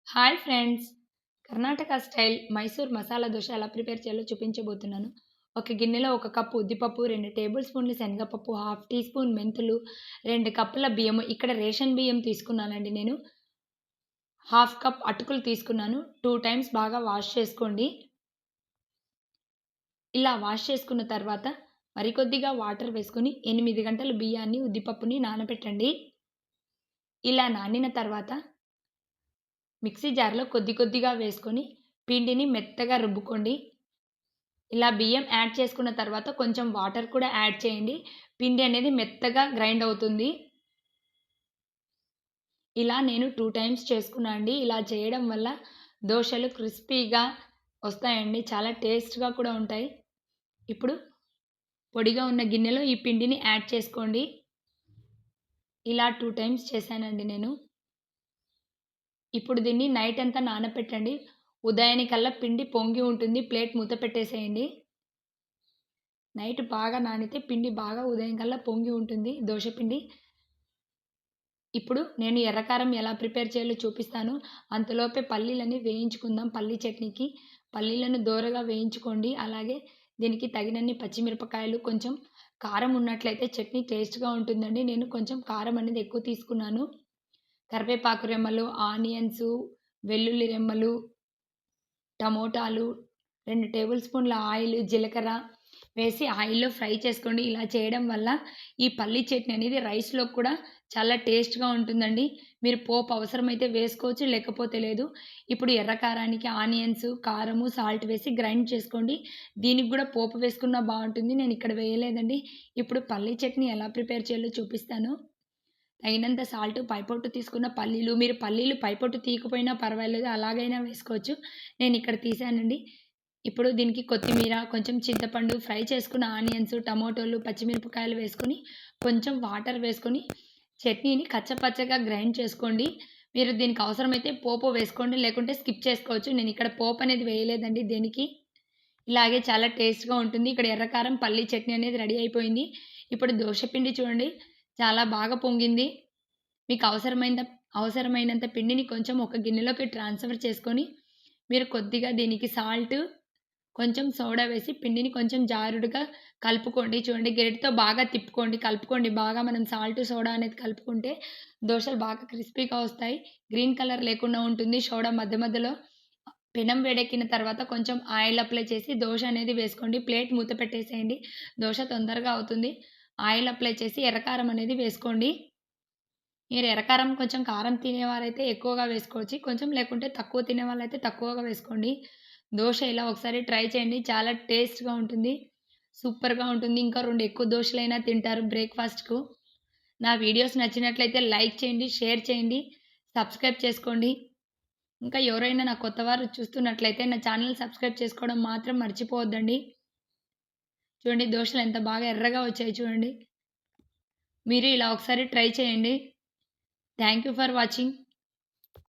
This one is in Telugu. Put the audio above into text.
Hi friends! Karnataka style Mysore masala dosa ఎలా ప్రిపేర్ చేయాలో చూపించబోతున్నాను. ఒక గిన్నెలో ఒక కప్పు ఉద్దిపప్పు, 2 టేబుల్ స్పూన్లు శనగపప్పు, హాఫ్ టీ స్పూన్ మెంతులు, 2 కప్పుల బియ్యము. ఇక్కడ రేషన్ బియ్యం తీసుకున్నానండి నేను. హాఫ్ కప్ అటుకులు తీసుకున్నాను. 2 టైమ్స్ బాగా వాష్ చేసుకోండి. ఇలా వాష్ చేసుకున్న తర్వాత మరికొద్దిగా వాటర్ వేసుకొని 8 గంటలు బియ్యాన్ని, ఉద్దిపప్పుని నానబెట్టండి. ఇలా నానిన తర్వాత మిక్సీ జార్‌లో కొద్ది కొద్దిగా వేసుకొని పిండిని మెత్తగా రుబ్బుకోండి. ఇలా బియ్యం యాడ్ చేసుకున్న తర్వాత కొంచెం వాటర్ కూడా యాడ్ చేయండి. పిండి అనేది మెత్తగా గ్రైండ్ అవుతుంది. ఇలా నేను 2 టైమ్స్ చేసుకున్నా అండి. ఇలా చేయడం వల్ల దోసలు క్రిస్పీగా వస్తాయండి. చాలా టేస్ట్‌గా కూడా ఉంటాయి. ఇప్పుడు పొడిగా ఉన్న గిన్నెలో ఈ పిండిని యాడ్ చేసుకోండి. ఇలా 2 టైమ్స్ చేశానండి నేను. ఇప్పుడు దీన్ని నైట్ అంతా నానపెట్టండి. ఉదయానికల్లా పిండి పొంగి ఉంటుంది. ప్లేట్ మూత పెట్టేసేయండి. నైట్ బాగా నానితే పిండి బాగా ఉదయం కల్లా పొంగి ఉంటుంది దోస పిండి. ఇప్పుడు నేను ఎర్రకారం ఎలా ప్రిపేర్ చేయాలో చూపిస్తాను. అంతలోపే పల్లీలని వేయించుకుందాం పల్లీ చట్నీకి. పల్లీలను దోరగా వేయించుకోండి. అలాగే దీనికి తగినన్ని పచ్చిమిరపకాయలు, కొంచెం కారం ఉన్నట్లయితే చట్నీ టేస్ట్‌గా ఉంటుందండి. నేను కొంచెం కారం అనేది ఎక్కువ తీసుకున్నాను. కరివేపాకు రెమ్మలు, ఆనియన్సు, వెల్లుల్లి రెమ్మలు, టమోటాలు, 2 టేబుల్ స్పూన్ల ఆయిల్, జీలకర్ర వేసి ఆయిల్‌లో ఫ్రై చేసుకోండి. ఇలా చేయడం వల్ల ఈ పల్లీ చట్నీ అనేది రైస్‌లోకి కూడా చాలా టేస్ట్‌గా ఉంటుందండి. మీరు పోపు అవసరమైతే వేసుకోవచ్చు, లేకపోతే లేదు. ఇప్పుడు ఎర్ర కారానికి ఆనియన్స్, కారము, సాల్ట్ వేసి గ్రైండ్ చేసుకోండి. దీనికి గూడా పోపు వేసుకున్నా బావుంటుంది. నేనిక్కడ వేయలేదండి. ఇప్పుడు పల్లీ చట్నీ ఎలా ప్రిపేర్ చేయాలో చూపిస్తాను. తగినంత సాల్ట్, పైపొట్టు తీసుకున్న పల్లీలు, మీరు పల్లీలు పైపొట్టు తీయకపోయినా పర్వాలేదు, అలాగైనా వేసుకోవచ్చు. నేనిక్కడ తీశానండి. ఇప్పుడు దీనికి కొత్తిమీర, కొంచెం చింతపండు, ఫ్రై చేసుకున్న ఆనియన్స్, టమోటోలు, పచ్చిమిరపకాయలు వేసుకొని, కొంచెం వాటర్ వేసుకొని, చట్నీని కచ్చపచ్చగా గ్రైండ్ చేసుకోండి. మీరు దీనికి అవసరమైతే పోపు వేసుకోండి, లేకుంటే స్కిప్ చేసుకోవచ్చు. నేనిక్కడ పోపనేది వేయలేదండి దేనికి. ఇలాగే చాలా టేస్ట్‌గా ఉంటుంది. ఇక్కడ ఎర్రకారం, పల్లీ చట్నీ అనేది రెడీ అయిపోయింది. ఇప్పుడు దోస పిండి చూడండి చాలా బాగా పొంగింది. మీకు అవసరమైనంత పిండిని కొంచెం ఒక గిన్నెలోకి ట్రాన్స్‌ఫర్ చేసుకొని, మీరు కొద్దిగా దీనికి సాల్ట్, కొంచెం సోడా వేసి పిండిని కొంచెం జారుడుగా కలుపుకోండి. చూడండి గరిటెతో బాగా తిప్పుకోండి, కలుపుకోండి బాగా. మనం సాల్ట్, సోడా అనేది కలుపుకుంటే దోసలు బాగా క్రిస్పీగా వస్తాయి. గ్రీన్ కలర్ లేకుండా ఉంటుంది. సోడా మధ్య మధ్యలో పెనం వేడెక్కిన తర్వాత కొంచెం ఆయిల్ అప్లై చేసి దోస అనేది వేసుకోండి. ప్లేట్ మూత పెట్టేసేయండి. దోస తొందరగా అవుతుంది. ఆయిల్ అప్లై చేసి ఎర్రకారం అనేది వేసుకోండి. మీరు ఎర్రకారం కొంచెం కారం తినేవారైతే ఎక్కువగా వేసుకోవచ్చు. కొంచెం లేకుంటే తక్కువ తినేవాళ్ళైతే తక్కువగా వేసుకోండి. దోస ఇలా ఒకసారి ట్రై చేయండి. చాలా టేస్ట్‌గా ఉంటుంది. సూపర్‌గా ఉంటుంది. ఇంకా 2 ఎక్కువ దోసలైనా తింటారు బ్రేక్‌ఫాస్ట్‌కు. నా వీడియోస్ నచ్చినట్లయితే లైక్ చేయండి, షేర్ చేయండి, సబ్స్క్రైబ్ చేసుకోండి. ఇంకా ఎవరైనా నా కొత్తవారు చూస్తున్నట్లయితే నా ఛానెల్ సబ్స్క్రైబ్ చేసుకోవడం మాత్రం మర్చిపోవద్దండి. చూడండి దోసలు ఎంత బాగా ఎర్రగా వచ్చాయి చూడండి. మీరు ఇలా ఒకసారి ట్రై చేయండి. Thank you for watching.